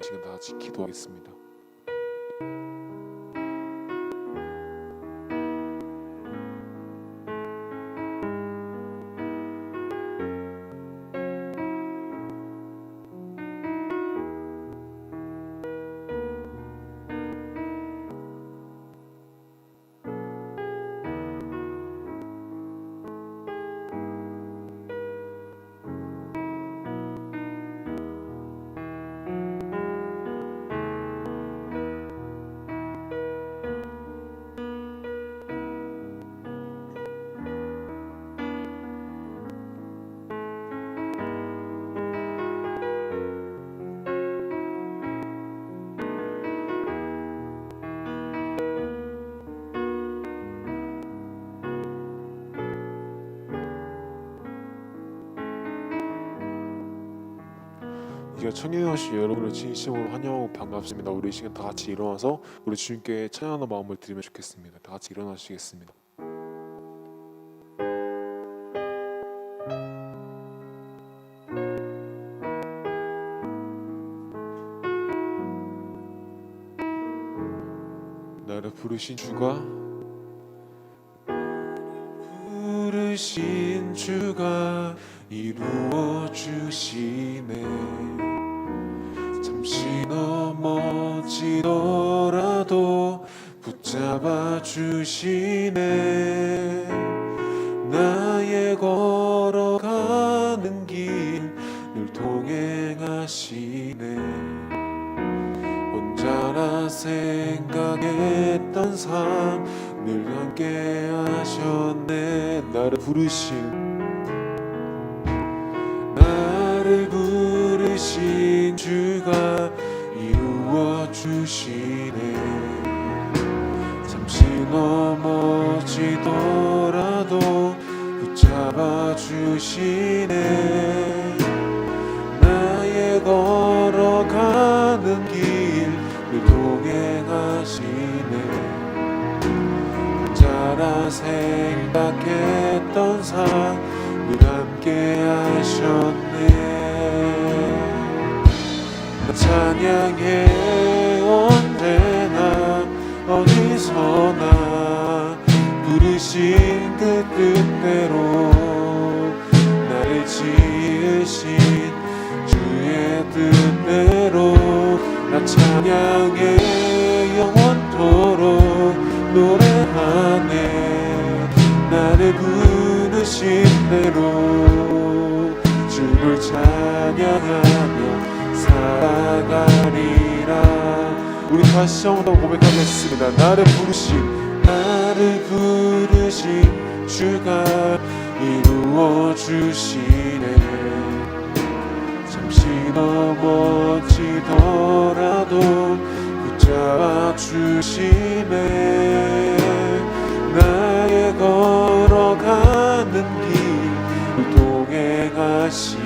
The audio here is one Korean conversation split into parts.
시간 다 같이 기도하겠습니다. 이가 청년하신 여러분을 진심으로 환영하고 반갑습니다. 우리 이 시간 다 같이 일어나서 우리 주님께 찬양하는 마음을 드리면 좋겠습니다. 다 같이 일어나시겠습니다. 나를 부르신 주가 이루어 주시네. 잠시 넘어지더라도 붙잡아 주시네. 나의 걸어가는 길을 동행하시네. 혼자라 생각했던 삶 늘 함께 하셨네. 나를 부르신 주가 이루어 주시네. 잠시 넘어지더라도 붙잡아 주시네. 나의 걸어가는 길을 동행하시네. 혼자라 생각했던 삶 늘 함께 하셨네. 찬양해 언제나 어디서나 부르신 그 뜻대로 나를 지으신 주의 뜻대로 나 찬양해 영원토록 노래하네. 나를 부르신 대로 주를 찬양하며 살아가리라. 우리 다시 한번 고백하겠습니다. 나를 부르신 주가 이루어 주시네. 잠시 넘어지더라도 붙잡아 주시네. 나의 걸어가는 길을 동행하시네.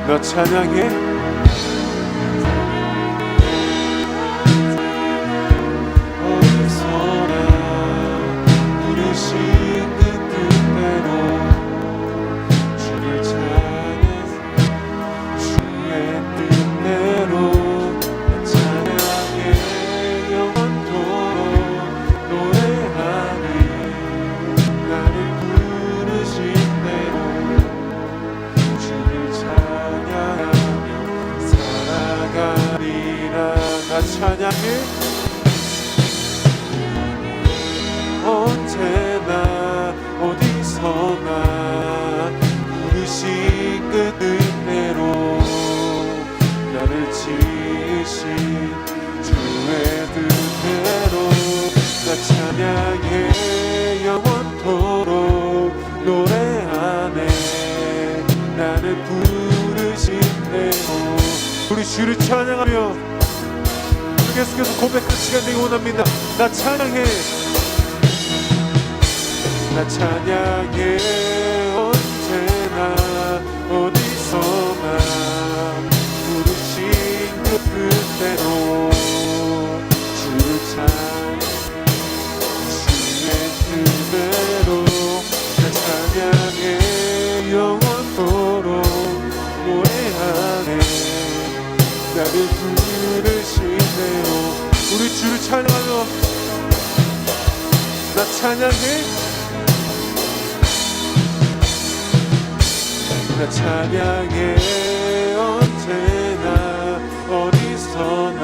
나 찬양해 어디서나 부르신 그 뜻대로 주를 찬양 주의 뜻대로 나 찬양해 영원토록 노래하네. 나를 부르신 대로 나 찬양해 언제나 어디서나 부르신 그 뜻대로 나를 지으신 주의 뜻대로 나 찬양해 영원토록 노래하네. 나를 부르신 대로 우리 주를 찬양하며 계속해서 고백할 시간 되기 원합니다. 나 찬양해 언제나 어디서나 부르신 그 뜻대로 주를 찬양 주의 뜻대로 찬양하며 나 찬양해 나 찬양해 언제나 어디서나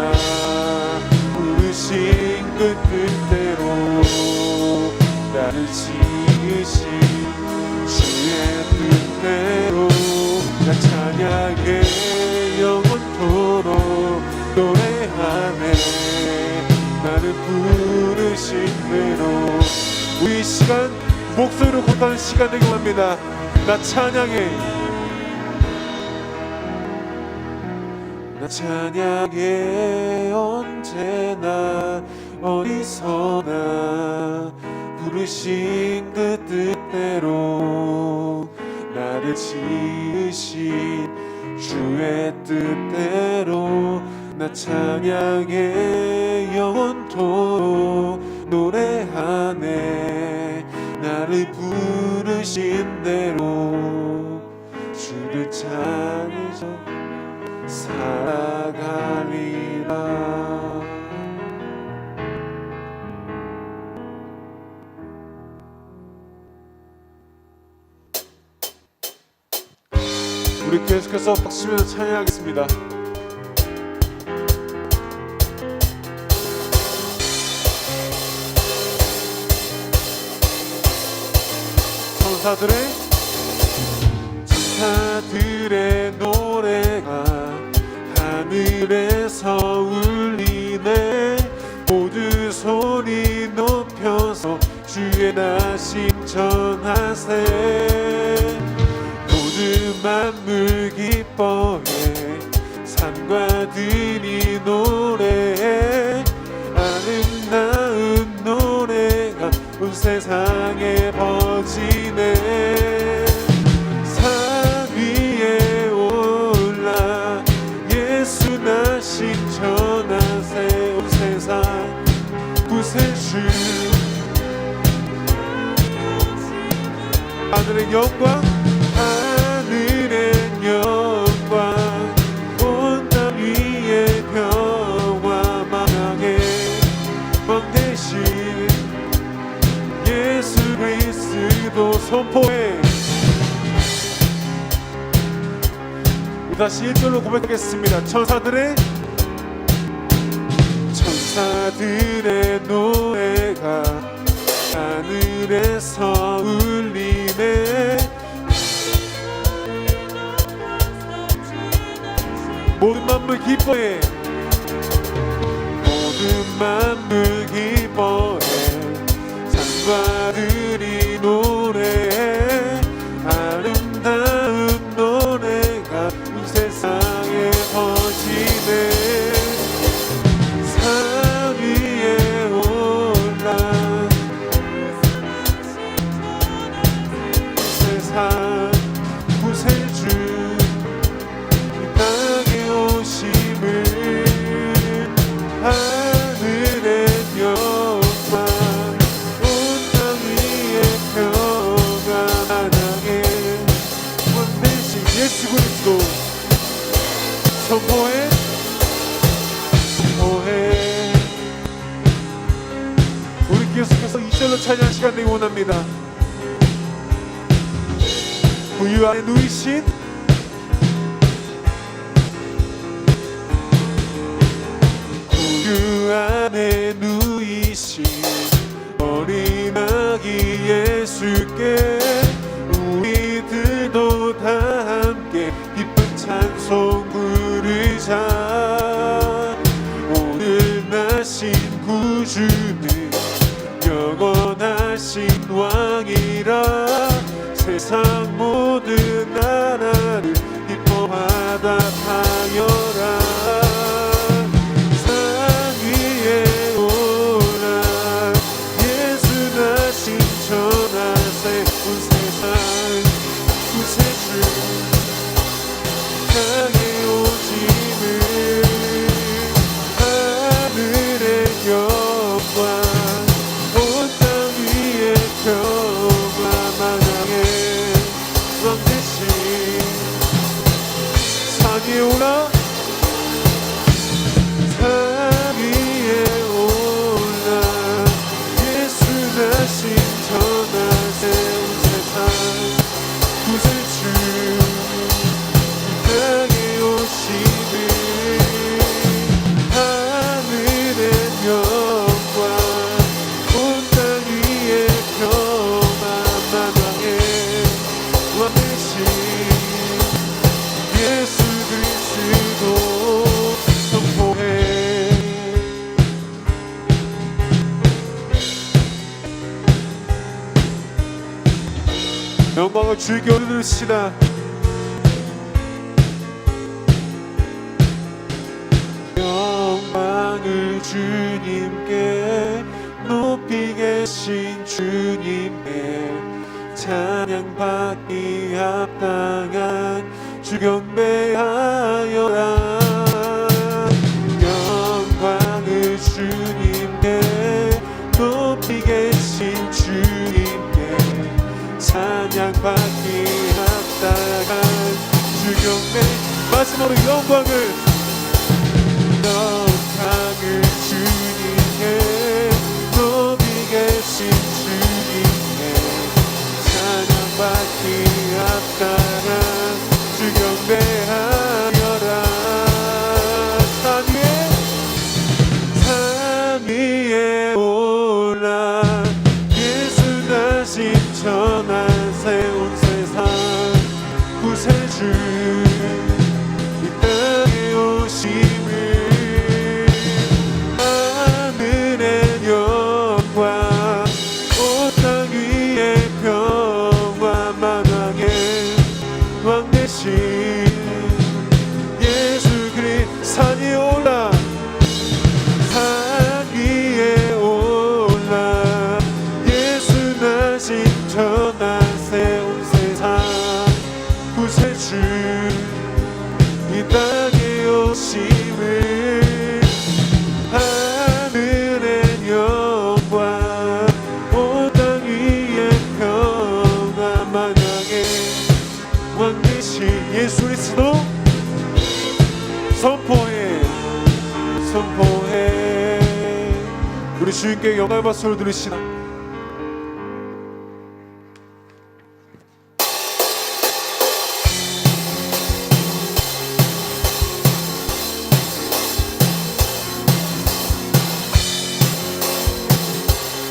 부르신 그 뜻대로 나를 지으신 주의 뜻대로 나 찬양해 영원토록 노래하네 나를 부르신 대로 우리 시간 목소리로 고하는 시간 되길 원합니다. 나 찬양해 나 찬양해 언제나 어디서나 부르신 그 뜻대로 나를 지으신 주의 뜻대로 나 찬양해 영원토록 노래하네 나를 부르신 대로 주를 찬양해서 살아가리라. 우리 계속해서 박수치면서 찬양하겠습니다. 천사들의 노래가 하늘에서 울리네 모두 소리 높여서 주의 나심 전하세 모든 만물 기뻐해 산과 들이 노래해 아름다운 노래가 온 세상에 퍼지네 산 위에 올라 예수 나신 전하세 온 세상 구세주 하늘의 영광 하늘의 영광 온 땅 위에 평화 만왕의 왕 대신 예수 그리스도 선포해 다시 1절로 고백하겠습니다. 천사들의 노래가 하늘에서 울리네 모든 만물 기뻐해 모든 만물 기뻐해 산과 들이 노래해 아름다운 노래가 온 세상에 퍼지네 산 위에 올라 세상 구세주 하늘의 영광 온 땅 위에 평화 만왕의 왕 대신 예수 그리스도 선포해 우리 계속해서 2절로 찬양 시간 되기 원합니다. 구유 안에 누이신 그 안에 누이신 어린 아기 예수께 우리들도 다 함께 기쁜 찬송 부르자 오늘 나신 구주는 영원하신 왕이라 세상 모든 나라를 기뻐하다 하여라 전하세 온 세상 구세주 향해 오심을 하늘의 영광 온 땅 위에 평화 만왕의 왕 대신 산 위에 오라 산 위에 오라 영광을 주께 올려드립시다. 영광을 주님께 높이 계신 주님께 찬양받기 합당한 주 경배하여라. 영광을 주님께 높이 계신 주님께 찬양받기 합당한 주 경배. 마지막으로 영광을 주님께 높이 계신 주님께 찬양받기 합당한 주 경배하여라. 산 위에 올라 예수 다시 전한 새온 세상 구세주 이 땅에 오심을 하늘의 영광 온 땅 위에 평화 만왕의 왕 되신 예수 그리스도 산이 올라 산 위에 올라 예수 나신 전한 새온 세상 구세주 이 땅에 오심을 하늘의 영광 온 땅 위에 평화 만왕의 왕 되신 예수 그리스도 선포해 우리 주님께 영광의 박수를 드리시나.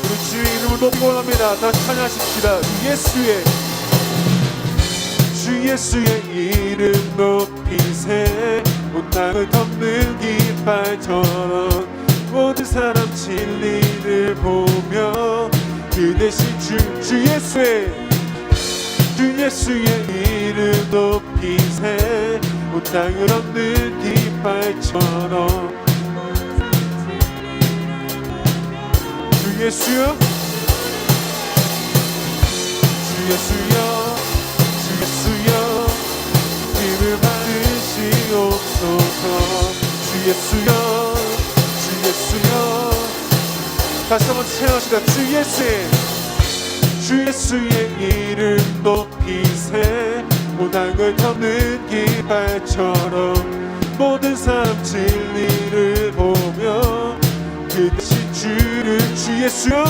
우리 주의 이름을 높고 합니다. 다 찬양하십시다. 주 예수의 이름 높이세 온 땅을 덮는 깃발처럼 모든 사람 진리를 보며 그 대신 주 예수의 이름 높이세 온 땅을 덮는 깃발처럼 주 예수여 힘을 받으시옵소서. 주 예수여 다시 한번 채워시다. 주 예수의 이름 높이세 온 땅을 덮는 깃발처럼 모든 사람 진리를 보며 그 대신 주를 주 예수여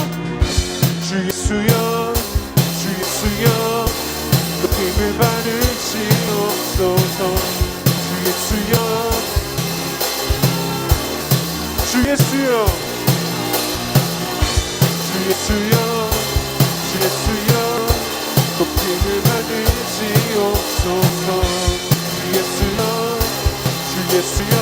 힘을 받으시옵소서. 주 예수여 높임을 받으시옵소서. 주 예수여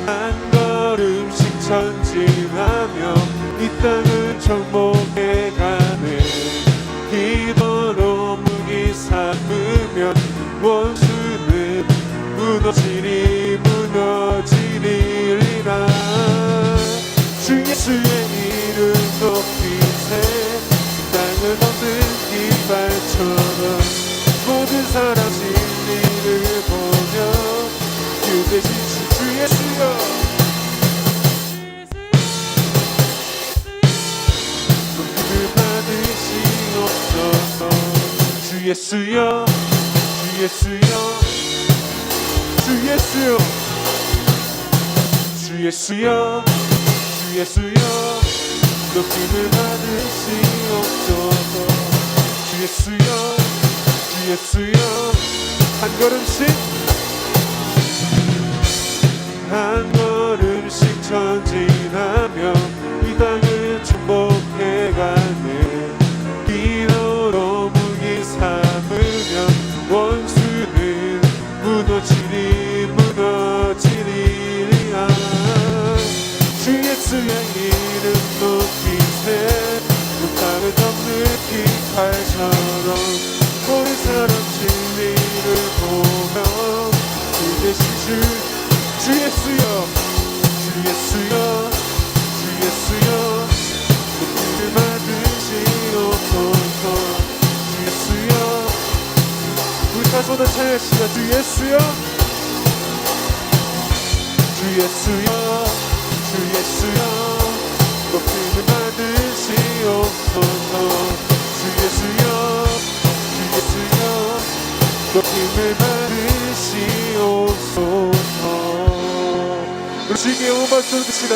한 걸음씩 전진하며 이 땅을 정복해가네. 기도로 무기 삼으면 원수는 무너지리라. 주 예수의 이름 높이세 땅을 덮는 깃발처럼 모든 사람 진리를 보며 그 대신 주 예수여 높임을 받으시옵소서. 주 예수여 높임을 받으시옵소서. 주 예수여 한 걸음씩 전진하며 이 땅을 정복해가네. 기도로 무기 삼으면 원수는 무너지리라. 주 예수의 이름 높이세 더 찬양하시다. 주 예수여, 주 예수여, 주 예수여, 높임을 받으시옵소서. 주 예수여, 주 예수여, 높임을 받으시옵소서. 우리 주님께 영원 박수 드립시다.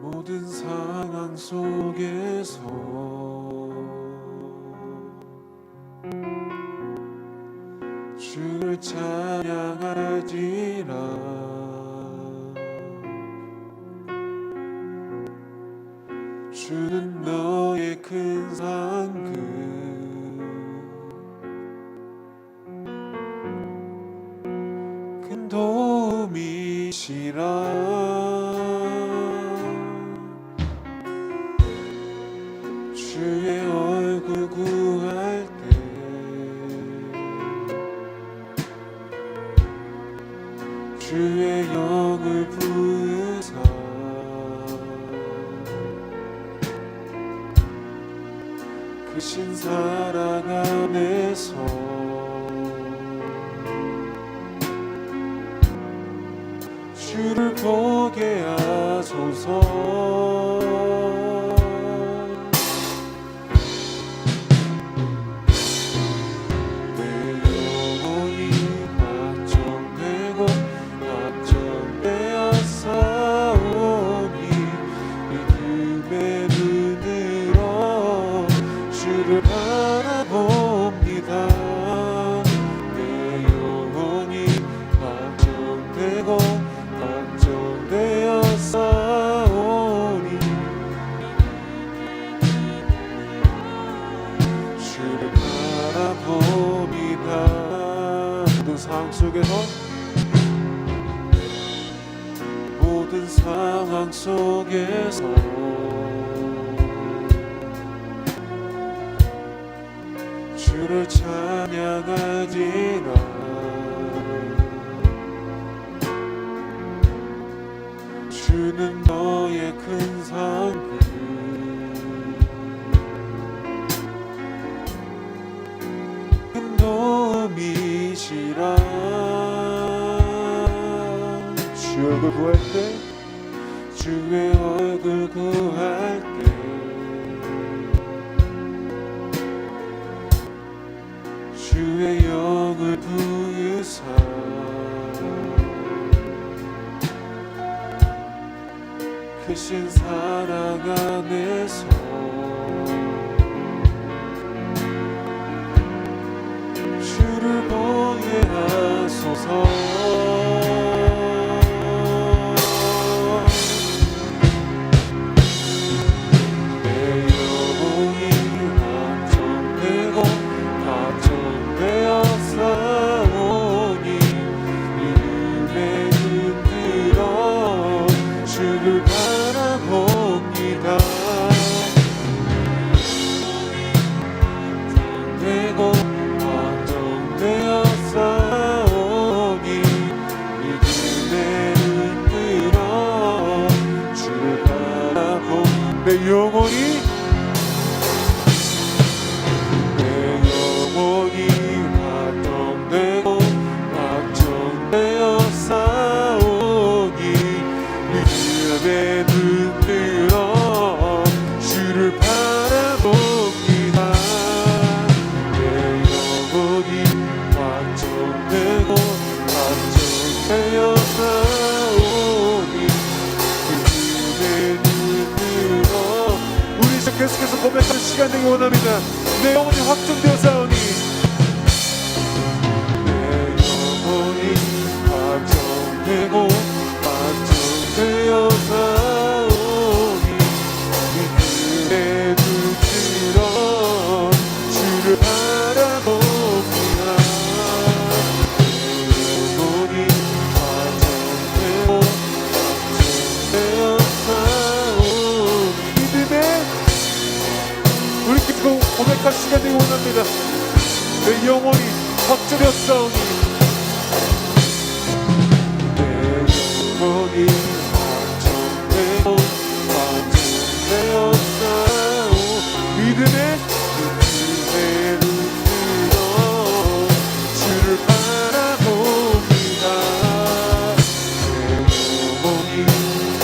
모든 상황 속에서 주를 찬양하리라. 주는 너의 큰 상급, 큰 도움이시라. 주의 얼굴 구할 때 주의 영을 부으사 크신 사랑 안에서 주를 보게 하소서. 모든 상황 속에서 주를 찬양하리라. 주는 너의 큰 상급, 큰 도움이시라. 주 얼굴 구할 때, 주의 얼굴 구할 때 주의 영을 부으사 크신 사랑 안에서 주를 보게 하소서. 내 영혼이 확정되고 확정되어 싸우니 믿음에 눈들어 주를 바라봅니다. 내 영혼이 확정되고 확정되어 싸우니 믿음에 눈들어. 우리 이제 계속해서 고백하는 시간 되기 원합니다. 내 영혼이 확정되어 싸우니, 내 영혼이 확정되고 확정되어 싸우니 믿음에 눈들어 주를 바라봅니다. 내 영혼이 확정되고 확정되어 싸우니 고백하겠사오니 내 영혼이 완전되고 완전되었사오 믿음의 눈으로 주를 바라봅니다 내 영혼이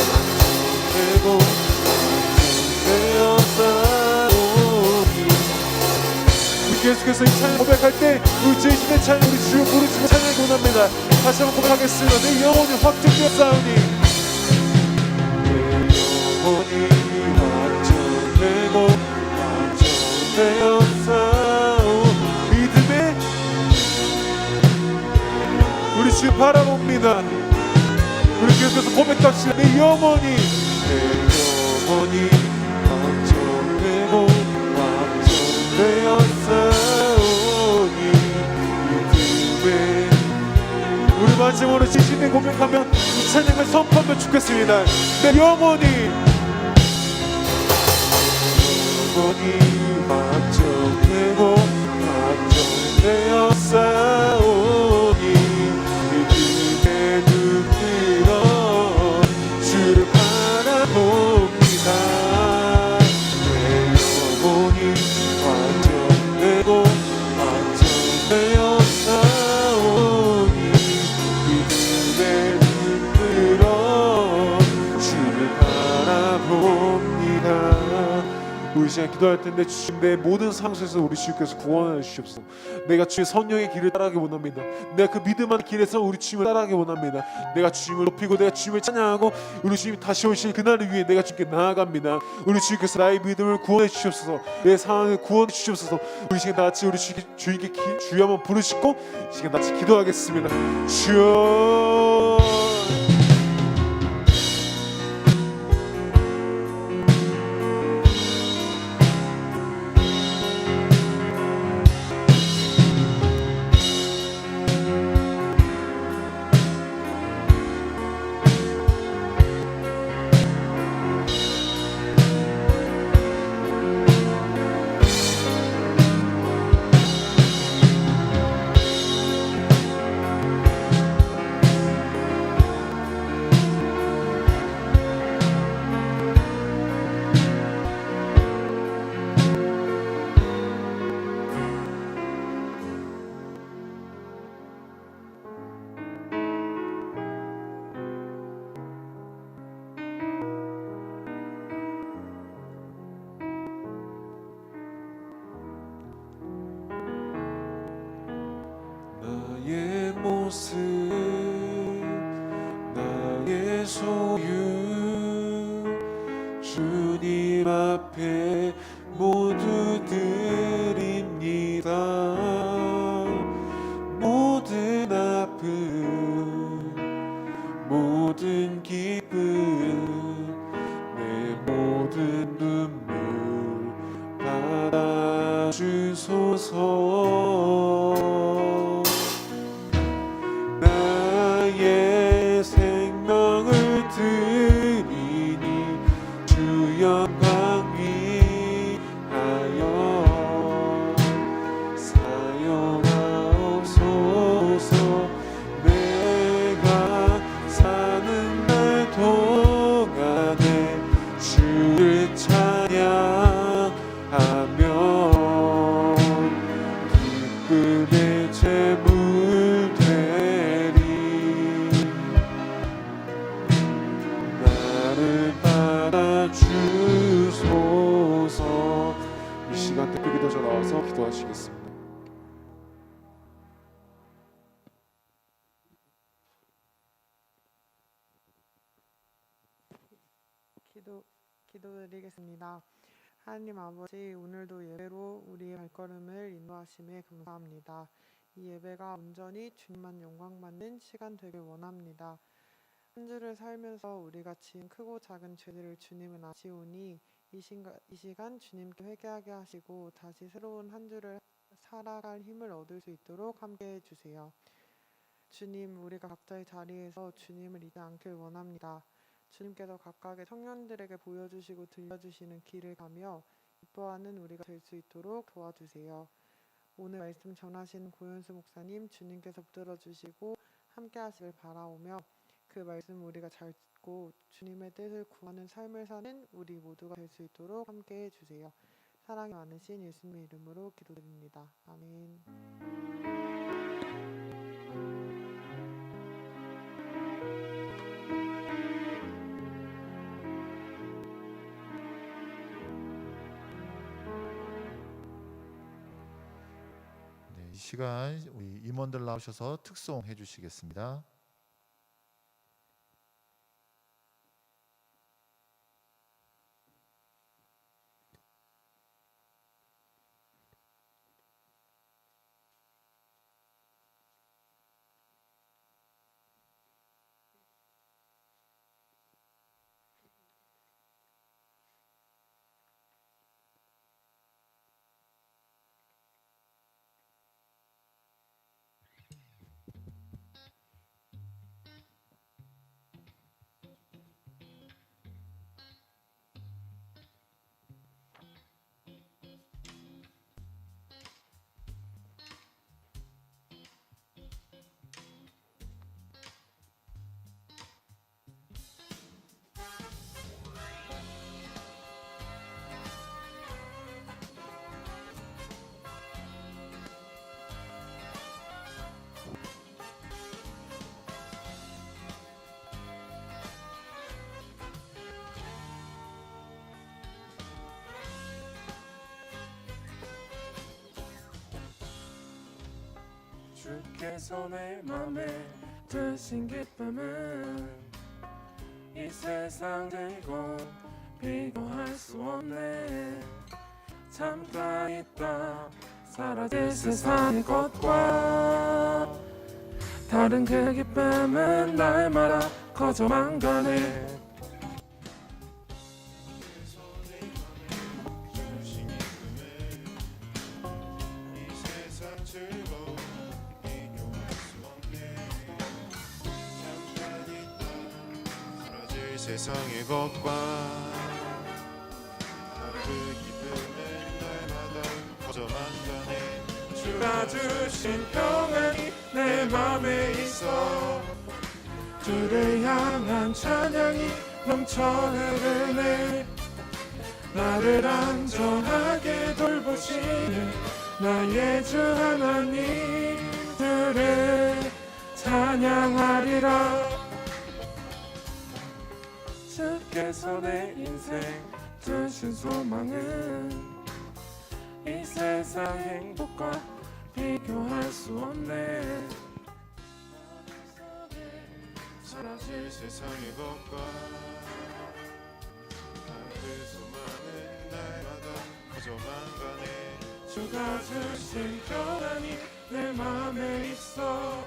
완전되고 완전되었사오니 계속해서 이 찬양 고백할 때 우리 진심의 찬양 우리 주여 부르짖고 찬양하기 원합니다. 다시 한번 고백하겠습니다. 내 영혼이 확증되었사오니 내 영혼이 완전되고 완전되었사오 믿음의 우리 주여 바라봅니다. 우리 계속해서 고백합시다. 내 영혼이 완전되고 되었사오니 믿음에 우리 마지막으로 진심의 고백하면 이 찬양을 선포하면 좋겠습니다. 내 영혼이 완전되고 완전되었사오니 믿음의 눈으로 주를 바라봅니다. 내 영혼이 완전되고 완전되었사오니 믿음의 눈으로 주를 바라봅니다. 우리 시간 기도할 텐데 주님 내 모든 상황 속에서 우리 주님께서 구원해 주시옵소서. 내가 주의 성령의 길을 따라가기 원합니다. 내가 그 믿음의 길에서 우리 주님을 따라가기 원합니다. 내가 주님을 높이고 내가 주님을 찬양하고 우리 주님 다시 오실 그날을 위해 내가 주님께 나아갑니다. 우리 주님께서 나의 믿음을 구원해 주시옵소서. 내 상황을 구원해 주시옵소서. 우리 시간 다 같이 우리 주님께 주여 한번 부르시고 이 시간 다 같이 기도하겠습니다. 주여 나의 모습 나의 소유 주님 앞에 모두 드립니다. 모든 아픔 모든 기쁨 내 모든 눈물 받아주소서. 나의 생명을 드리니 주 영광 위하여 사용하옵소서. 내가 사는 날 동안에 주를 찬양하며 기쁨의 제물 되리. 나를 받아주소서. 이 시간 대표 기도자 나와서 기도하시겠습니다. 기도드리겠습니다. 하나님 아버지, 오늘도 예배로 우리의 발걸음을 인도하심에 감사합니다. 이 예배가 온전히 주님만 영광 받는 시간 되길 원합니다. 한 주를 살면서 우리가 지은 크고 작은 죄들을 주님은 아시오니 이 시간 주님께 회개하게 하시고 다시 새로운 한 주를 살아갈 힘을 얻을 수 있도록 함께해 주세요. 주님, 우리가 각자의 자리에서 주님을 잊지 않길 원합니다. 주님께서 각각의 청년들에게 보여주시고 들려주시는 길을 가며 기뻐하는 우리가 될 수 있도록 도와주세요. 오늘 말씀 전하신 고현수 목사님 주님께서 붙들어 주시고 함께 하시길 바라오며 그 말씀 우리가 잘 듣고 주님의 뜻을 구하는 삶을 사는 우리 모두가 될 수 있도록 함께 해주세요. 사랑이 많으신 예수님의 이름으로 기도드립니다. 아멘. 네, 이 시간 우리 임원들 나오셔서 특송 해주시겠습니다. 주께서 내 맘에 드신 기쁨은 이 세상 들고 비교할 수 없네. 잠깐 있다 사라질 세상의 것과 다른 그 기쁨은 날마다 커져만 가네. 세상의 것과 그 기쁨은 날마다 커져만 가네. 주가 주신 평안이 내 맘에 있어. 주를 향한 찬양이 넘쳐 흐르네. 나를 안전하게 돌보시는 나의 주 하나님, 주를 찬양하리라. 주께서 내 인생 주신 소망은 이 세상 행복과 비교할 수 없네. 사라질 세상의 것과 그 소망은 날마다 커져만 가네. 주가 주신 평안이 내 맘에 있어.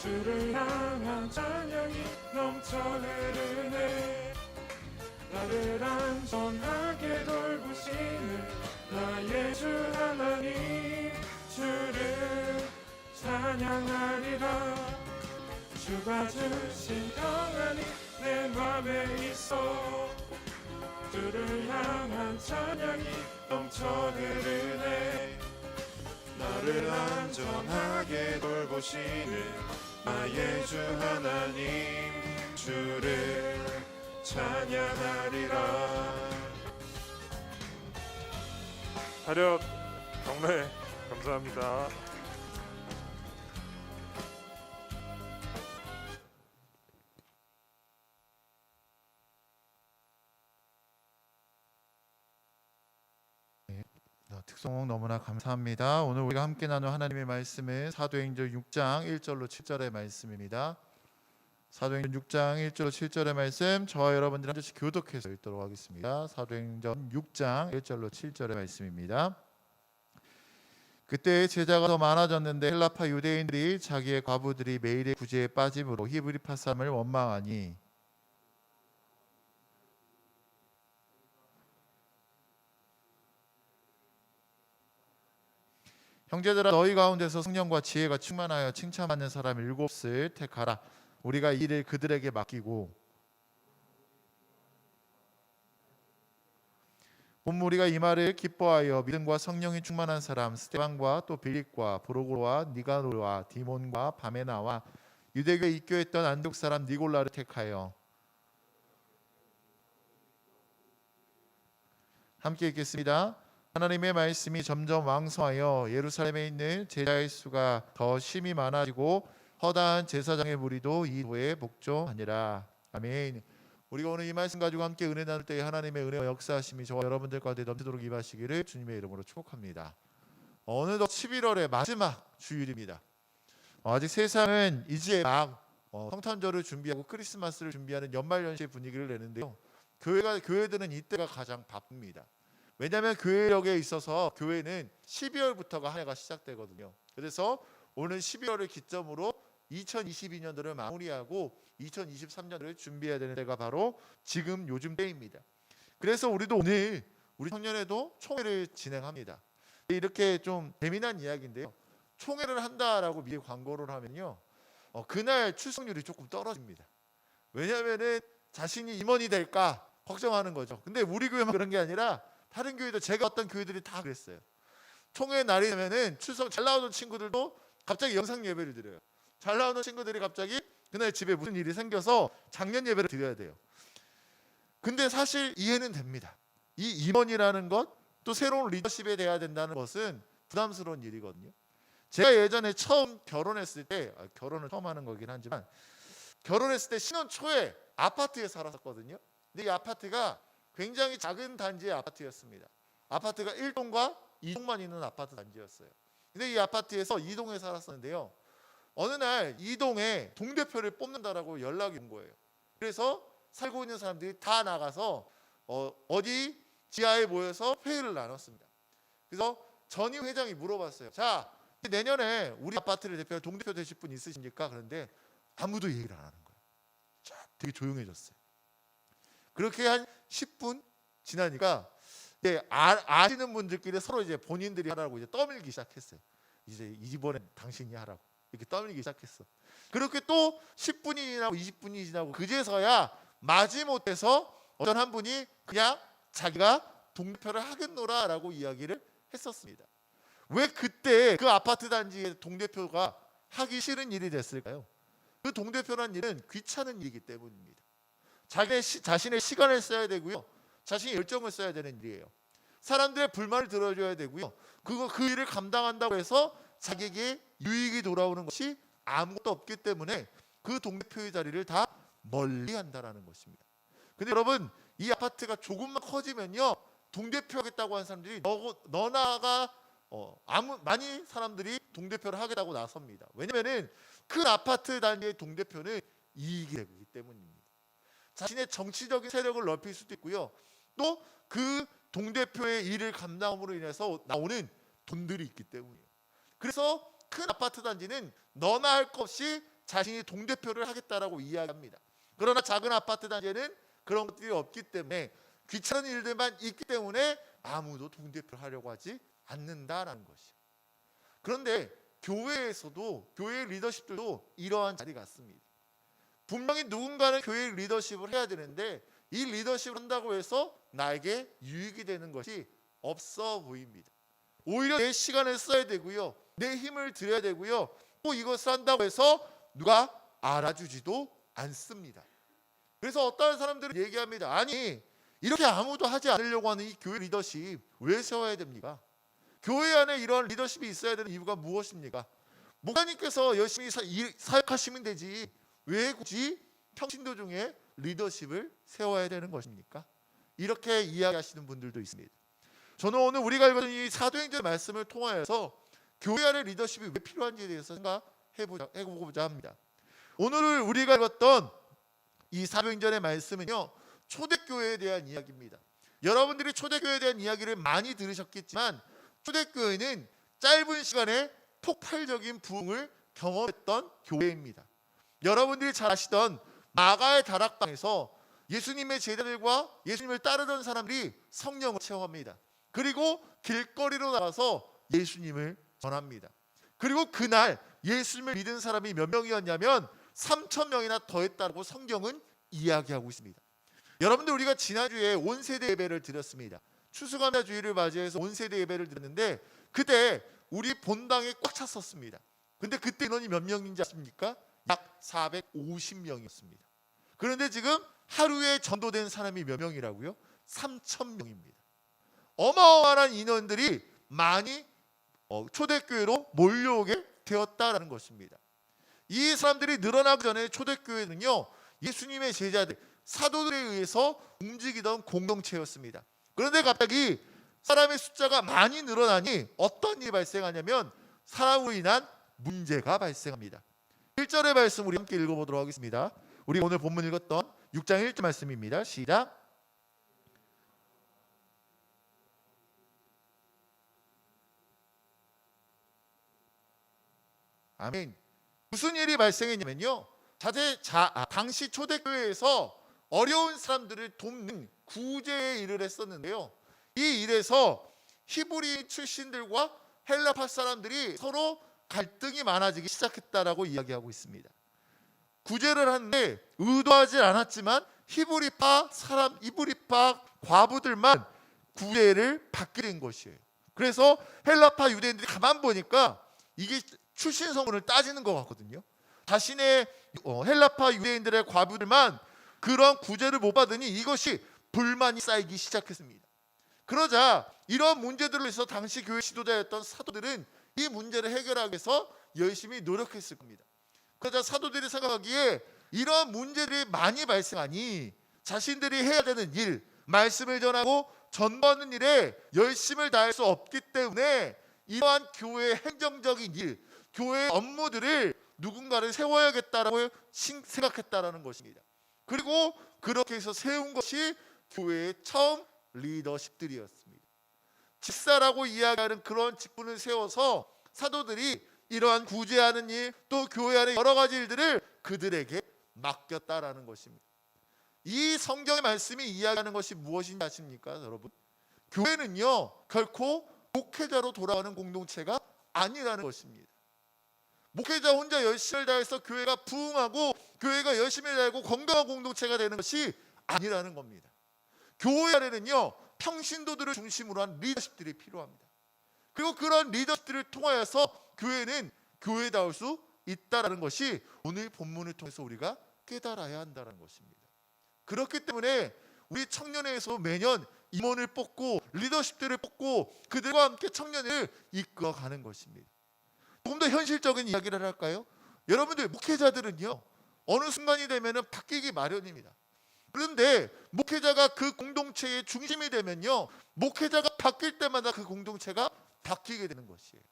주를 향한 찬양이 넘쳐 흐르네. 나를 안전하게 돌보시는 나의 주 하나님, 주를 찬양하리라. 주가 주신 평안이 내 맘에 있어. 주를 향한 찬양이 넘쳐 흐르네. 나를 안전하게 돌보시는 나의 주 하나님, 주를 찬양하리라. 하렵 경례 감사합니다. 특송 너무나 감사합니다. 오늘 우리가 함께 나눌 하나님의 말씀은 사도행전 6장 1절로 7절의 말씀입니다. 사도행전 6장 1절로 7절의 말씀, 저와 여러분들 한 절씩 교독해서 읽도록 하겠습니다. 사도행전 6장 1절로 7절의 말씀입니다. 그때 제자가 더 많아졌는데 헬라파 유대인들이 자기의 과부들이 매일의 구제에 빠짐으로 히브리파 사람을 원망하니 형제들아, 너희 가운데서 성령과 지혜가 충만하여 칭찬받는 사람 7을 택하라. 우리가 이 일을 그들에게 맡기고 온 무리가 이 말을 기뻐하여 믿음과 성령이 충만한 사람 스데반과 또 빌립과 브로고와 니가노와 디몬과 바메나와 유대교에 입교했던 안독 사람 니골라를 택하여 함께 읽겠습니다. 하나님의 말씀이 점점 왕성하여 예루살렘에 있는 제자의 수가 더 심히 많아지고 허다한 제사장의 무리도 이 도에 복종하니라. 아멘. 우리가 오늘 이 말씀 가지고 함께 은혜 나눌 때에 하나님의 은혜와 역사하심이 저와 여러분들 가운데 넘치도록 임하시기를 주님의 이름으로 축복합니다. 어느덧 11월의 마지막 주일입니다. 아직 세상은 이제 막 성탄절을 준비하고 크리스마스를 준비하는 연말연시의 분위기를 내는데요. 교회들은 이때가 가장 바쁩니다. 왜냐하면 교회력에 있어서 교회는 12월부터가 한 해가 시작되거든요. 그래서 오늘 12월을 기점으로 2022년도를 마무리하고 2023년도를 준비해야 되는 때가 바로 지금 요즘 때입니다. 그래서 우리도 오늘 우리 청년회도 총회를 진행합니다. 이렇게 좀 재미난 이야기인데요. 총회를 한다라고 미리 광고를 하면요, 그날 출석률이 조금 떨어집니다. 왜냐하면은 자신이 임원이 될까 걱정하는 거죠. 근데 우리 교회만 그런 게 아니라 다른 교회도, 제가 어떤 교회들이 다 그랬어요. 총회 날이 되면은 출석 잘 나오는 친구들도 갑자기 영상 예배를 드려요. 잘 나오는 친구들이 갑자기 그날 집에 무슨 일이 생겨서 작년 예배를 드려야 돼요. 근데 사실 이해는 됩니다. 이 임원이라는 것, 또 새로운 리더십에 대해야 된다는 것은 부담스러운 일이거든요. 제가 예전에 처음 결혼했을 때, 결혼을 처음 하는 거긴 하지만 결혼했을 때 신혼 초에 아파트에 살았었거든요. 근데 이 아파트가 굉장히 작은 단지의 아파트였습니다. 아파트가 1동과 2동만 있는 아파트 단지였어요. 근데 이 아파트에서 2동에 살았었는데요. 어느 날 2동에 동대표를 뽑는다라고 연락이 온 거예요. 그래서 살고 있는 사람들이 다 나가서 어디 지하에 모여서 회의를 나눴습니다. 그래서 전임 회장이 물어봤어요. 자, 내년에 우리 아파트를 대표할 동대표 되실 분 있으십니까? 그런데 아무도 얘기를 안 하는 거예요. 자, 되게 조용해졌어요. 그렇게 한 10분 지나니까 이제 아시는 분들끼리 서로 이제 본인들이 하라고 이제 떠밀기 시작했어요. 이제 이번엔 당신이 하라고 이렇게 떠밀기 시작했어. 그렇게 또 10분이 지나고 20분이 지나고 그제서야 마지못해서 어떤 한 분이 그냥 자기가 동대표를 하겠노라라고 이야기를 했었습니다. 왜 그때 그 아파트 단지의 동대표가 하기 싫은 일이 됐을까요? 그 동대표란 일은 귀찮은 일이기 때문입니다. 자신의 시간을 써야 되고요, 자신의 열정을 써야 되는 일이에요. 사람들의 불만을 들어줘야 되고요, 그 일을 감당한다고 해서 자기에게 유익이 돌아오는 것이 아무것도 없기 때문에 그 동대표의 자리를 다 멀리한다라는 것입니다. 근데 여러분, 이 아파트가 조금만 커지면요, 동대표 하겠다고 하는 사람들이 너나가 많이 사람들이 동대표를 하겠다고 나섭니다. 왜냐하면 큰 아파트 단지의 동대표는 이익이 되기 때문입니다. 자신의 정치적인 세력을 넓힐 수도 있고요, 또 그 동대표의 일을 감당함으로 인해서 나오는 돈들이 있기 때문이에요. 그래서 큰 아파트 단지는 너나 할 것 없이 자신이 동대표를 하겠다라고 이야기합니다. 그러나 작은 아파트 단지에는 그런 것들이 없기 때문에, 귀찮은 일들만 있기 때문에 아무도 동대표를 하려고 하지 않는다라는 것이에요. 그런데 교회에서도, 교회 리더십들도 이러한 자리 같습니다. 분명히 누군가는 교회 리더십을 해야 되는데 이 리더십을 한다고 해서 나에게 유익이 되는 것이 없어 보입니다. 오히려 내 시간을 써야 되고요, 내 힘을 들여야 되고요, 또 이것을 한다고 해서 누가 알아주지도 않습니다. 그래서 어떤 사람들은 얘기합니다. 아니, 이렇게 아무도 하지 않으려고 하는 이 교회 리더십 왜 세워야 됩니까? 교회 안에 이런 리더십이 있어야 되는 이유가 무엇입니까? 목사님께서 열심히 사역하시면 되지 왜 굳이 평신도 중에 리더십을 세워야 되는 것입니까? 이렇게 이야기하시는 분들도 있습니다. 저는 오늘 우리가 읽은 이 사도행전 말씀을 통하여서 교회 안에 리더십이 왜 필요한지에 대해서 생각해보고자 합니다. 오늘 우리가 읽었던 이 사도행전의 말씀은요, 초대교회에 대한 이야기입니다. 여러분들이 초대교회에 대한 이야기를 많이 들으셨겠지만 초대교회는 짧은 시간에 폭발적인 부흥을 경험했던 교회입니다. 여러분들이 잘 아시던 마가의 다락방에서 예수님의 제자들과 예수님을 따르던 사람들이 성령을 체험합니다. 그리고 길거리로 나가서 예수님을 전합니다. 그리고 그날 예수님을 믿은 사람이 몇 명이었냐면 3,000명이나 더했다고 성경은 이야기하고 있습니다. 여러분들, 우리가 지난주에 온세대 예배를 드렸습니다. 추수감사 주일을 맞이해서 온 세대 예배를 드렸는데 그때 우리 본당이 꽉 찼었습니다. 근데 그때 인원이 몇 명인지 아십니까? 약 450명이었습니다. 그런데 지금 하루에 전도된 사람이 몇 명이라고요? 3,000명입니다. 어마어마한 인원들이 많이 초대교회로 몰려오게 되었다라는 것입니다. 이 사람들이 늘어나기 전에 초대교회는요, 예수님의 제자들, 사도들에 의해서 움직이던 공동체였습니다. 그런데 갑자기 사람의 숫자가 많이 늘어나니 어떤 일이 발생하냐면 사람으로 인한 문제가 발생합니다. 1절의 말씀 우리 함께 읽어보도록 하겠습니다. 우리 오늘 본문 읽었던 6장 1절 말씀입니다. 시작. 아멘. 무슨 일이 발생했냐면요, 당시 초대교회에서 어려운 사람들을 돕는 구제의 일을 했었는데요, 이 일에서 히브리 출신들과 헬라파 사람들이 서로 갈등이 많아지기 시작했다라고 이야기하고 있습니다. 구제를 하는데 의도하지 않았지만 히브리파 과부들만 구제를 받게 된 것이에요. 그래서 헬라파 유대인들이 가만 보니까 이게 출신 성분을 따지는 것 같거든요. 자신의 헬라파 유대인들의 과부들만 그런 구제를 못 받으니 이것이 불만이 쌓이기 시작했습니다. 그러자 이런 문제들을 위해서 당시 교회 지도자였던 사도들은 이 문제를 해결하기 위해서 열심히 노력했을 겁니다. 그러자 사도들이 생각하기에 이런 문제들이 많이 발생하니 자신들이 해야 되는 일, 말씀을 전하고 전도하는 일에 열심을 다할 수 없기 때문에 이러한 교회의 행정적인 일, 교회의 업무들을 누군가를 세워야겠다라고 생각했다라는 것입니다. 그리고 그렇게 해서 세운 것이 교회의 처음 리더십들이었습니다. 집사라고 이야기하는 그런 직분을 세워서 사도들이 이러한 구제하는 일, 또 교회 안의 여러 가지 일들을 그들에게 맡겼다라는 것입니다. 이 성경의 말씀이 이야기하는 것이 무엇인지 아십니까, 여러분? 교회는요, 결코 목회자로 돌아가는 공동체가 아니라는 것입니다. 목회자 혼자 열심히 다해서 교회가 부흥하고 교회가 열심히 다하고 건강한 공동체가 되는 것이 아니라는 겁니다. 교회 안에는요, 평신도들을 중심으로 한 리더십들이 필요합니다. 그리고 그런 리더십들을 통하여서 교회는 교회다울 수 있다는 것이 오늘 본문을 통해서 우리가 깨달아야 한다는 것입니다. 그렇기 때문에 우리 청년회에서 매년 임원을 뽑고 리더십들을 뽑고 그들과 함께 청년을 이끌어가는 것입니다. 조금 더 현실적인 이야기를 할까요? 여러분들 목회자들은요, 어느 순간이 되면 바뀌기 마련입니다. 그런데 목회자가 그 공동체의 중심이 되면요, 목회자가 바뀔 때마다 그 공동체가 바뀌게 되는 것이에요.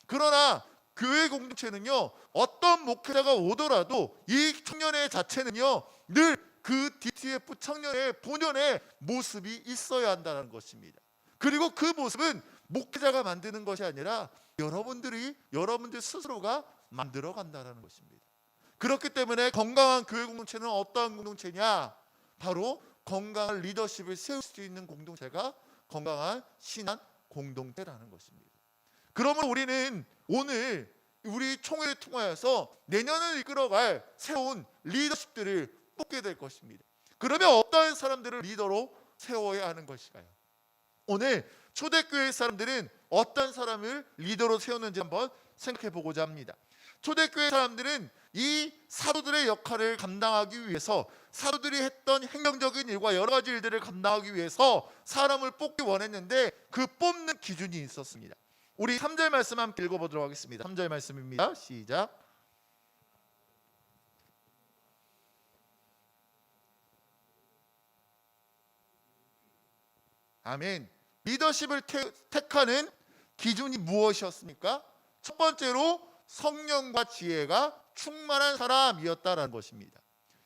그러나 교회 공동체는요, 어떤 목회자가 오더라도 이 청년회 자체는요, 늘 그 DTF 청년의 본연의 모습이 있어야 한다는 것입니다. 그리고 그 모습은 목회자가 만드는 것이 아니라 여러분들 스스로가 만들어 간다는 것입니다. 그렇기 때문에 건강한 교회 공동체는 어떠한 공동체냐? 바로 건강한 리더십을 세울 수 있는 공동체가 건강한 신앙 공동체라는 것입니다. 그러면 우리는 오늘 우리 총회를 통하여서 내년을 이끌어갈 새로운 리더십들을 뽑게 될 것입니다. 그러면 어떠한 사람들을 리더로 세워야 하는 것일까요? 오늘 초대교회 사람들은 어떤 사람을 리더로 세웠는지 한번 생각해 보고자 합니다. 초대교회 사람들은 이 사도들의 역할을 감당하기 위해서, 사도들이 했던 행정적인 일과 여러 가지 일들을 감당하기 위해서 사람을 뽑기 원했는데 그 뽑는 기준이 있었습니다. 우리 3절 말씀 함께 읽어보도록 하겠습니다. 3절 말씀입니다. 시작. 아멘. 리더십을 택하는 기준이 무엇이었습니까? 첫 번째로 성령과 지혜가 충만한 사람이었다라는 것입니다.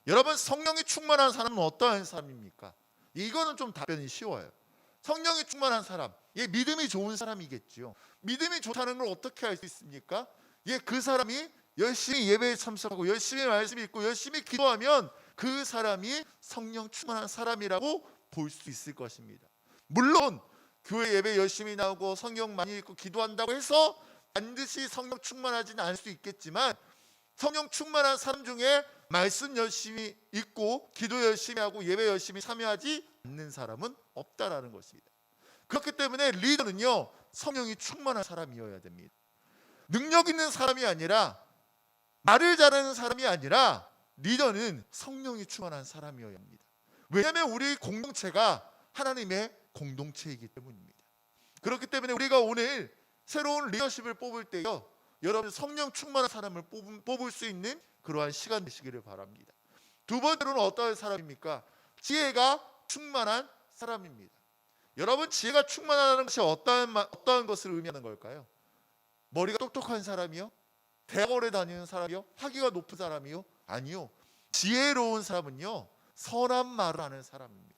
여러분, 성령이 충만한 사람은 어떠한 사람입니까? 이거는 좀 답변이 쉬워요. 성령이 충만한 사람, 믿음이 좋은 사람이겠죠. 믿음이 좋다는 걸 어떻게 알 수 있습니까? 그 사람이 열심히 예배에 참석하고 열심히 말씀 읽고 열심히 기도하면 그 사람이 성령 충만한 사람이라고 볼 수 있을 것입니다. 물론 교회 예배 열심히 나오고 성경 많이 읽고 기도한다고 해서 반드시 성령 충만하지는 않을 수 있겠지만, 성령 충만한 사람 중에 말씀 열심히 읽고 기도 열심히 하고 예배 열심히 참여하지 않는 사람은 없다라는 것입니다. 그렇기 때문에 리더는요, 성령이 충만한 사람이어야 됩니다. 능력 있는 사람이 아니라, 말을 잘하는 사람이 아니라, 리더는 성령이 충만한 사람이어야 합니다. 왜냐하면 우리 공동체가 하나님의 공동체이기 때문입니다. 그렇기 때문에 우리가 오늘 새로운 리더십을 뽑을 때요, 여러분 성령 충만한 사람을 뽑을 수 있는 그러한 시간 되시기를 바랍니다. 두 번째로는 어떠한 사람입니까? 지혜가 충만한 사람입니다. 여러분, 지혜가 충만하다는 것이 어떠한 것을 의미하는 걸까요? 머리가 똑똑한 사람이요? 대학원에 다니는 사람이요? 학위가 높은 사람이요? 아니요. 지혜로운 사람은요, 선한 말을 하는 사람입니다.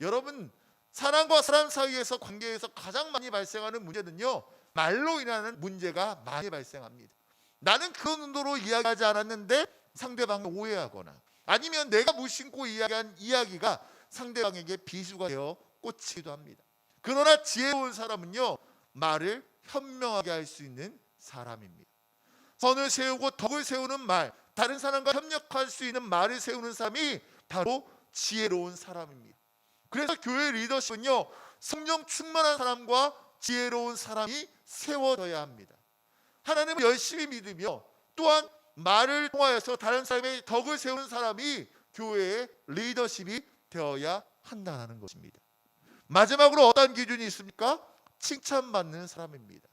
여러분, 사람과 사람 사이에서 관계에서 가장 많이 발생하는 문제는요, 말로 인하는 문제가 많이 발생합니다. 나는 그 정도로 이야기하지 않았는데 상대방을 오해하거나, 아니면 내가 무심코 이야기한 이야기가 상대방에게 비수가 되어 꽂히기도 합니다. 그러나 지혜로운 사람은요, 말을 현명하게 할 수 있는 사람입니다. 선을 세우고 덕을 세우는 말, 다른 사람과 협력할 수 있는 말을 세우는 사람이 바로 지혜로운 사람입니다. 그래서 교회 리더십은요, 성령 충만한 사람과 지혜로운 사람이 세워져야 합니다. 하나님을 열심히 믿으며 또한 말을 통하여서 다른 사람의 덕을 세우는 사람이 교회의 리더십이 되어야 한다는 것입니다. 마지막으로 어떤 기준이 있습니까? 칭찬받는 사람입니다.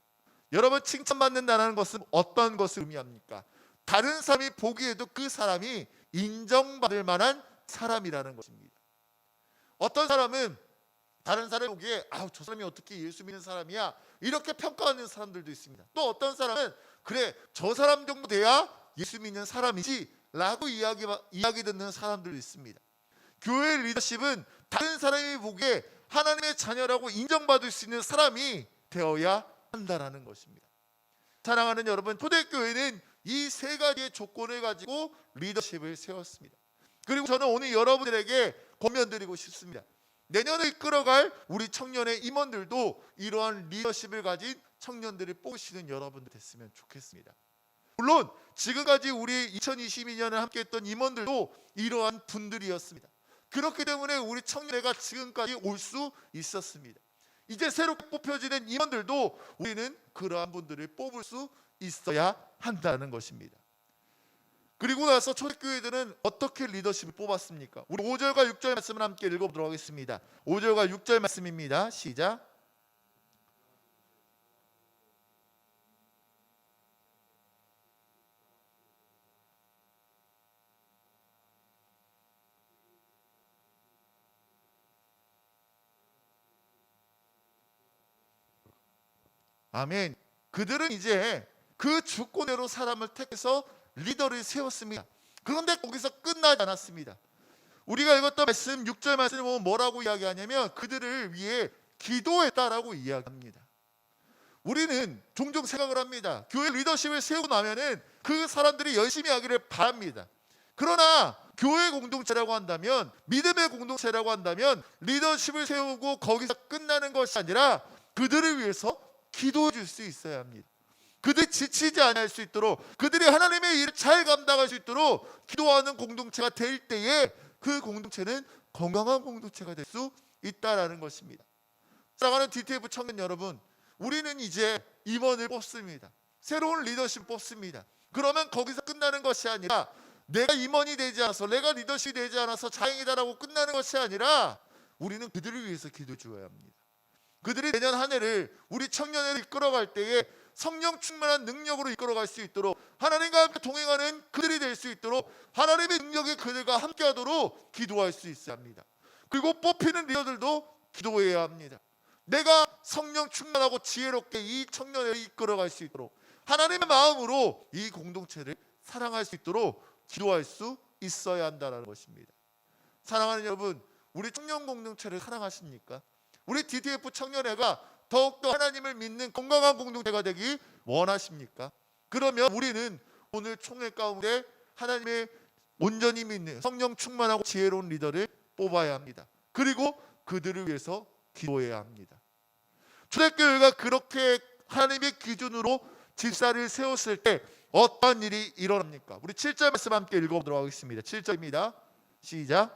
여러분, 칭찬받는다는 것은 어떤 것을 의미합니까? 다른 사람이 보기에도 그 사람이 인정받을 만한 사람이라는 것입니다. 어떤 사람은 다른 사람이 보기에 저 사람이 어떻게 예수 믿는 사람이야, 이렇게 평가하는 사람들도 있습니다. 또 어떤 사람은 그래, 저 사람 정도 돼야 예수 믿는 사람이지 라고 이야기 듣는 사람들도 있습니다. 교회 리더십은 다른 사람이 보기에 하나님의 자녀라고 인정받을 수 있는 사람이 되어야 한다는 것입니다. 사랑하는 여러분, 초대교회는 이 세 가지의 조건을 가지고 리더십을 세웠습니다. 그리고 저는 오늘 여러분들에게 권면드리고 싶습니다. 내년을 이끌어갈 우리 청년의 임원들도 이러한 리더십을 가진 청년들을 뽑으시는 여러분들 됐으면 좋겠습니다. 물론 지금까지 우리 2022년을 함께했던 임원들도 이러한 분들이었습니다. 그렇기 때문에 우리 청년회가 지금까지 올 수 있었습니다. 이제 새롭게 뽑혀지는 임원들도 우리는 그러한 분들을 뽑을 수 있어야 한다는 것입니다. 그리고 나서 초대교회들은 어떻게 리더십을 뽑았습니까? 우리 5절과 6절 말씀을 함께 읽어보도록 하겠습니다. 5절과 6절 말씀입니다. 시작. 아멘. 그들은 이제 그 주권대로 사람을 택해서 리더를 세웠습니다. 그런데 거기서 끝나지 않았습니다. 우리가 읽었던 말씀 6절 말씀을 보면 뭐라고 이야기하냐면 그들을 위해 기도했다라고 이야기합니다. 우리는 종종 생각을 합니다. 교회 리더십을 세우고 나면은 그 사람들이 열심히 하기를 바랍니다. 그러나 교회 공동체라고 한다면, 믿음의 공동체라고 한다면 리더십을 세우고 거기서 끝나는 것이 아니라 그들을 위해서 기도해 줄 수 있어야 합니다. 그들이 지치지 않을 수 있도록, 그들이 하나님의 일을 잘 감당할 수 있도록 기도하는 공동체가 될 때에 그 공동체는 건강한 공동체가 될 수 있다라는 것입니다. 사랑하는 DTF 청년 여러분, 우리는 이제 임원을 뽑습니다. 새로운 리더십 뽑습니다. 그러면 거기서 끝나는 것이 아니라 내가 임원이 되지 않아서, 내가 리더십이 되지 않아서 다행이다라고 끝나는 것이 아니라 우리는 그들을 위해서 기도해 줘야 합니다. 그들이 내년 한 해를, 우리 청년회를 이끌어갈 때에 성령 충만한 능력으로 이끌어갈 수 있도록, 하나님과 함께 동행하는 그들이 될 수 있도록 하나님의 능력이 그들과 함께하도록 기도할 수 있어야 합니다. 그리고 뽑히는 리더들도 기도해야 합니다. 내가 성령 충만하고 지혜롭게 이 청년회를 이끌어갈 수 있도록, 하나님의 마음으로 이 공동체를 사랑할 수 있도록 기도할 수 있어야 한다는 것입니다. 사랑하는 여러분, 우리 청년 공동체를 사랑하십니까? 우리 DTF 청년회가 더욱더 하나님을 믿는 건강한 공동체가 되기 원하십니까? 그러면 우리는 오늘 총회 가운데 하나님의 온전히 믿는 성령 충만하고 지혜로운 리더를 뽑아야 합니다. 그리고 그들을 위해서 기도해야 합니다. 초대교회가 그렇게 하나님의 기준으로 질서를 세웠을 때 어떤 일이 일어납니까? 우리 7절 말씀 함께 읽어보도록 하겠습니다. 7절입니다. 시작.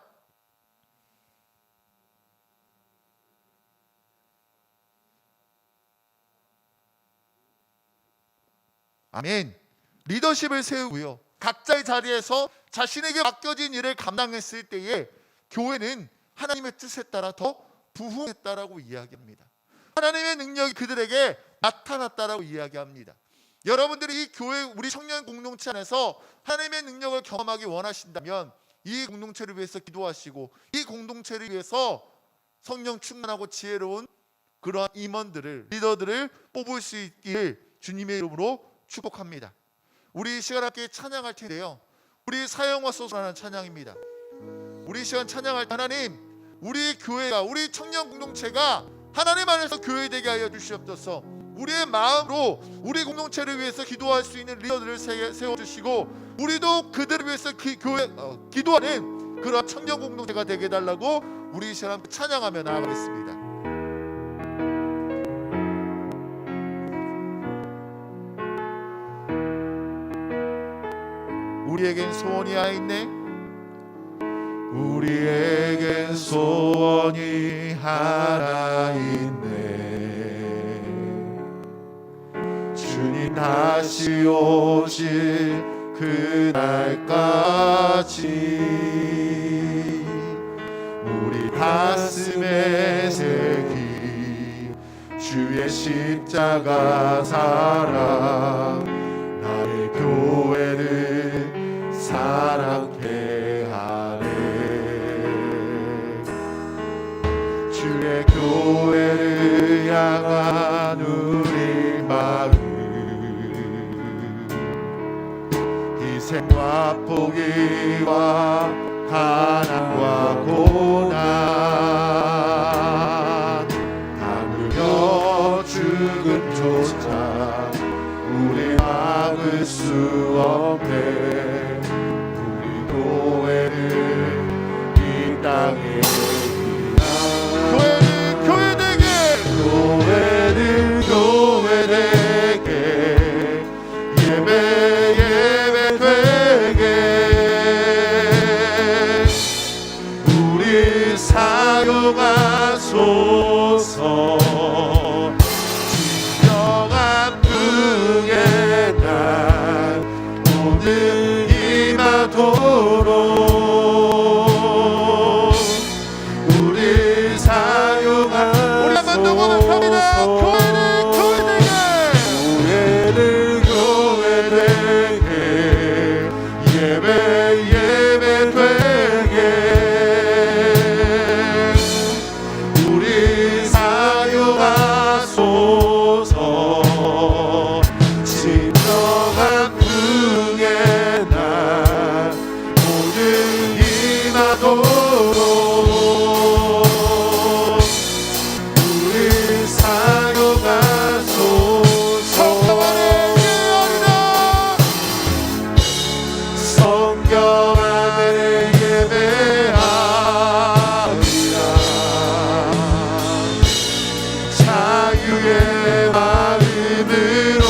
아멘. 리더십을 세우고요, 각자의 자리에서 자신에게 맡겨진 일을 감당했을 때에 교회는 하나님의 뜻에 따라 더 부흥했다라고 이야기합니다. 하나님의 능력이 그들에게 나타났다라고 이야기합니다. 여러분들이 이 교회, 우리 청년 공동체 안에서 하나님의 능력을 경험하기 원하신다면 이 공동체를 위해서 기도하시고 이 공동체를 위해서 성령 충만하고 지혜로운 그러한 임원들을, 리더들을 뽑을 수 있기를 주님의 이름으로 축복합니다. 우리 이 시간 함께 찬양할 텐데요, 우리 사용하소서라는 찬양입니다. 우리 이 시간 찬양할 때 하나님, 우리 교회가, 우리 청년 공동체가 하나님 안에서 교회되게 하여 주시옵소서. 우리의 마음으로 우리 공동체를 위해서 기도할 수 있는 리더들을 세워주시고 우리도 그들을 위해서 기도하는 그런 청년 공동체가 되게 해달라고 우리 이 시간 찬양하며 나아가겠습니다. 우리에겐 소원이 하나 있네. 우리에겐 소원이 하나 있네. 주님 다시 오실 그날까지 우리 가슴에 새기 주의 십자가 사랑, 나의 교회를 사랑케 하네. 주의 교회를 향한 우리 마음, 희생과 포기와 가난과 고난, 담으며 죽음조차 우리 막을 수 없네. 우리 교회를 이 땅에 교회되게 예배 되게 우리 사용하소서. 진정한 풍의 날 오늘 임하도록 우리 사용하소서. 우리 한번 더 고백합니다. 교회되게 예배 되게 우리 사용하소서. 진정한 풍의 날 오늘 임하도록 우리 사용하소서. 성경 안에 예배하리라. 자유의 마음으로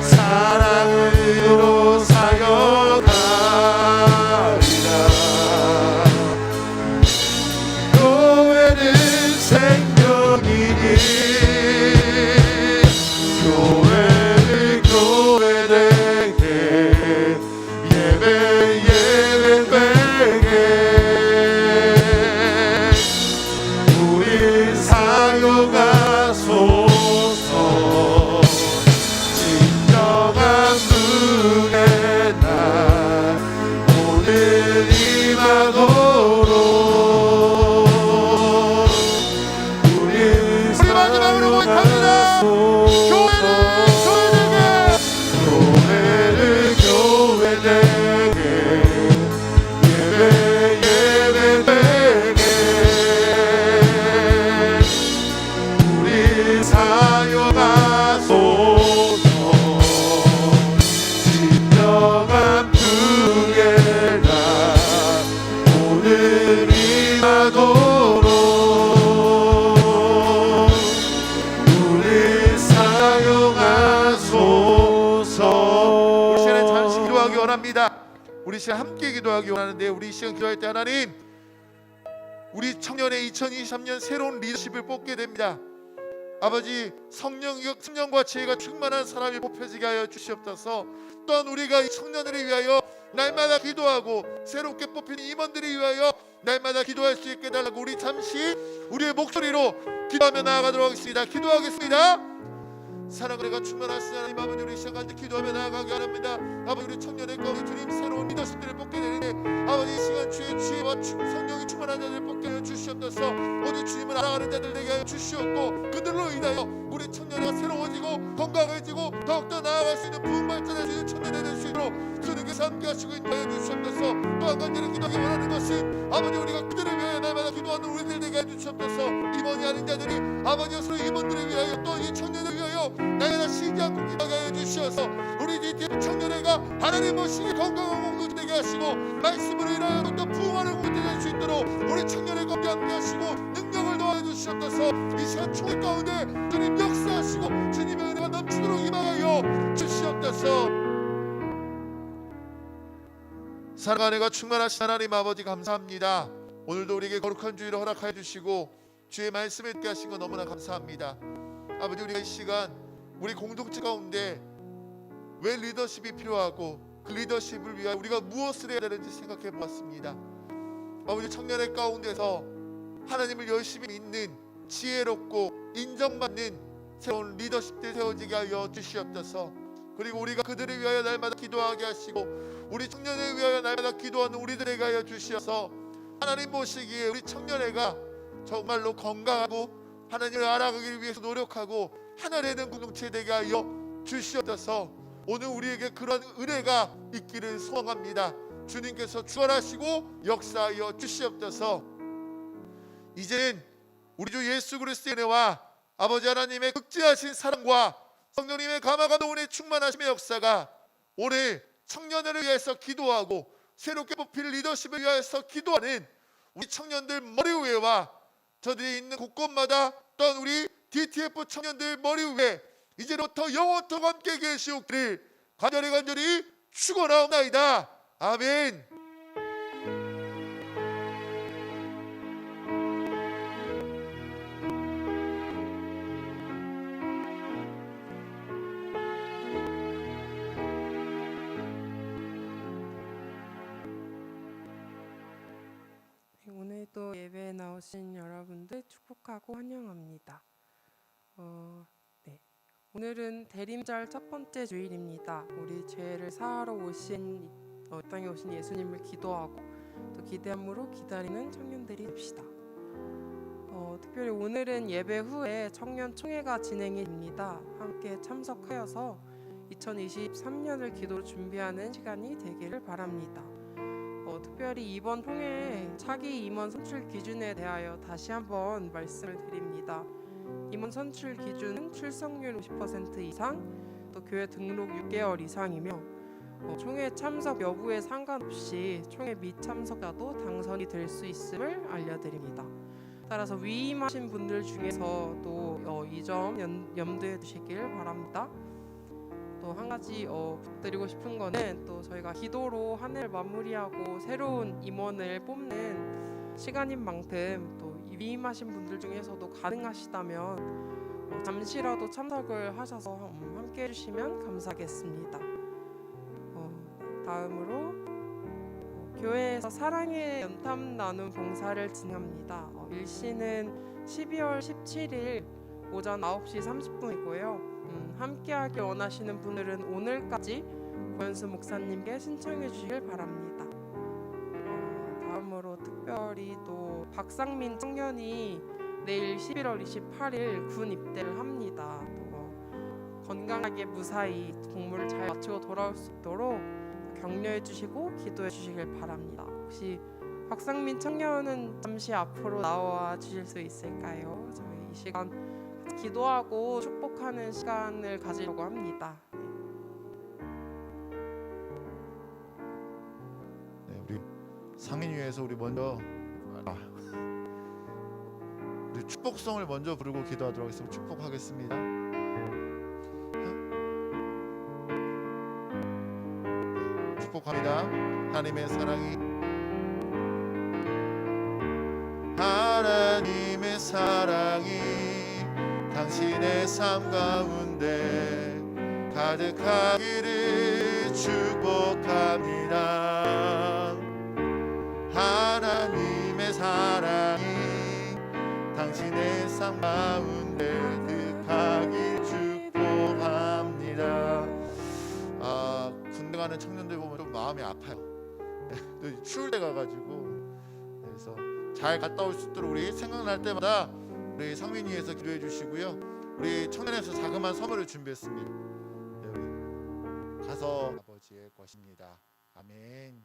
사랑으로 사역하리라. 교회는 생명이니 교회되게 예배 되게 우리 사용하소서. 진정한 풍의 날 오늘 임하도록 우리 마지막으로 고백합니다. 교회되게 예배 되게 우리 사용하소서. 진정한 풍의 날 오늘 임하도록 우리 사용하소서. 우리 시간에 잠시 기도하기 원합니다. 우리 시간 함께 기도하기 원하는데, 우리 시간 기도할 때 하나님, 우리 청년의 2023년 새로운 리더십을 뽑게 됩니다. 아버지 성령과 지혜가 충만한 사람이 뽑혀지게 하여 주시옵소서. 또한 우리가 이 청년들을 위하여 날마다 기도하고 새롭게 뽑힌 임원들을 위하여 날마다 기도할 수 있게 해달라고 우리 잠시 우리의 목소리로 기도하며 나아가도록 하겠습니다. 기도하겠습니다. 사랑과 충만하신 하나님 아버지, 우리 시간 기도하며 나아가게 합니다. 아버지, 우리 청년의 가운데 주님 새로운 리더십들을 뽑게 되는데 아버지, 이 시간 주의 지혜와 성령이 충만한 자들을 뽑게 하여 주시옵소서. 오직 주님을 알아가는 자들 되게 하여 주시옵고 그들로 인하여 우리 청년이 새로워지고 건강해지고 더욱더 나아갈 수 있는 부흥 발전할 수 있는 청년이 될 수 있도록 주님께서 함께 하시고 인도하여 주시옵소서. 또 한 가지를 기도하기 원하는 것은 아버지, 우리가 그들을 위하여 날마다 기도하는 우리들 되게 하여 주시옵소서. 임원이 아닌 자들이 아버지 스스로 임원들을 위하여 또 이 청년을 위하여 날마다 쉬지 않고 기도하게 하여 주시옵소서. 우리 청년회가 하나님 모시기 건강한 공동 되게 하시고 말씀으로 인하여 또 부흥하는 공동 될 수 있도록 우리 청년회가 함께 하시고 능력을 더하여 주시옵소서. 이 시간 총회 가운데 주님 역사하시고 주님의 은혜가 넘치도록 임하여 주시옵소서. 사랑과 은혜가 충만하신 하나님 아버지, 감사합니다. 오늘도 우리에게 거룩한 주일을 허락하여 주시고 주의 말씀을 듣게 하신 것 너무나 감사합니다. 아버지, 우리가 이 시간 우리 공동체 가운데 왜 리더십이 필요하고 그 리더십을 위하여 우리가 무엇을 해야 되는지 생각해 보았습니다. 아버지, 청년의 가운데서 하나님을 열심히 믿는 지혜롭고 인정받는 새로운 리더십들 세워지게 하여 주시옵소서. 그리고 우리가 그들을 위하여 날마다 기도하게 하시고 우리 청년을 위하여 날마다 기도하는 우리들에게 하여 주시어서 하나님 보시기에 우리 청년회가 정말로 건강하고 하나님을 알아가기 위해서 노력하고 하나 되는 공동체 되게 하여 주시옵소서. 오늘 우리에게 그런 은혜가 있기를 소망합니다. 주님께서 주관하시고 역사하여 주시옵소서. 이제는 우리 주 예수 그리스도의 은혜와 아버지 하나님의 극진하신 사랑과 성령님의 감화가 노은의 충만하심의 역사가 오늘 청년들을 위해서 기도하고 새롭게 뽑힐 리더십을 위해서 기도하는 우리 청년들 머리 위에와 저들이 있는 곳곳마다 또한 우리 DTF 청년들 머리 위에 이제부터 영원토록 함께 계시옵기를 간절히 축원하옵나이다. 아멘. 오늘도 예배에 나오신 여러분들 축복하고 환영합니다. 오늘은 대림절 첫 번째 주일입니다. 우리 죄를 사하러 오신 땅에 오신 예수님을 기도하고 또 기대함으로 기다리는 청년들이 됩시다. 특별히 오늘은 예배 후에 청년 총회가 진행이 됩니다. 함께 참석하여서 2023년을 기도로 준비하는 시간이 되기를 바랍니다. 특별히 이번 총회 차기 임원 선출 기준에 대하여 다시 한번 말씀을 드립니다. 임원 선출 기준은 출석률 50% 이상, 또 교회 등록 6개월 이상이며 총회 참석 여부에 상관없이 총회 미참석자도 당선이 될 수 있음을 알려드립니다. 따라서 위임하신 분들 중에서도 이 점 염두에 두시길 바랍니다. 또 한 가지 드리고 싶은 거는 또 저희가 기도로 한 해를 마무리하고 새로운 임원을 뽑는 시간인 만큼 또 위임하신 분들 중에서도 가능하시다면 잠시라도 참석을 하셔서 함께 해주시면 감사하겠습니다. 다음으로 교회에서 사랑의 연탐 나눔 봉사를 진행합니다. 일시는 12월 17일 오전 9시 30분이고요. 함께하길 원하시는 분들은 오늘까지 고현수 목사님께 신청해 주시길 바랍니다. 다음으로 특별히 또 박상민 청년이 내일 11월 28일 군 입대를 합니다. 또 건강하게 무사히 복무를 잘 마치고 돌아올 수 있도록 격려해 주시고 기도해 주시길 바랍니다. 혹시 박상민 청년은 잠시 앞으로 나와 주실 수 있을까요? 저희 이 시간 기도하고 축복하는 시간을 가지려고 합니다. 네, 우리 상인위에서 우리 먼저 우리 축복성을 먼저 부르고 기도하도록 하겠습니다. 축복하겠습니다. 축복합니다. 하나님의 사랑이 당신의 삶 가운데 가득하기를 축복합니다. 하나님의 사랑이 당신의 삶 가운데 가득하길 축복합니다. 군대 가는 청년들 보면 좀 마음이 아파요. 추울 때 가가지고. 그래서 잘 갔다 올 수 있도록 우리 생각날 때마다 우리 상민이에서 기도해 주시고요. 우리 청년에서 자그마한 선물을 준비했습니다. 네, 우리 가서 아버지의 것입니다. 아멘.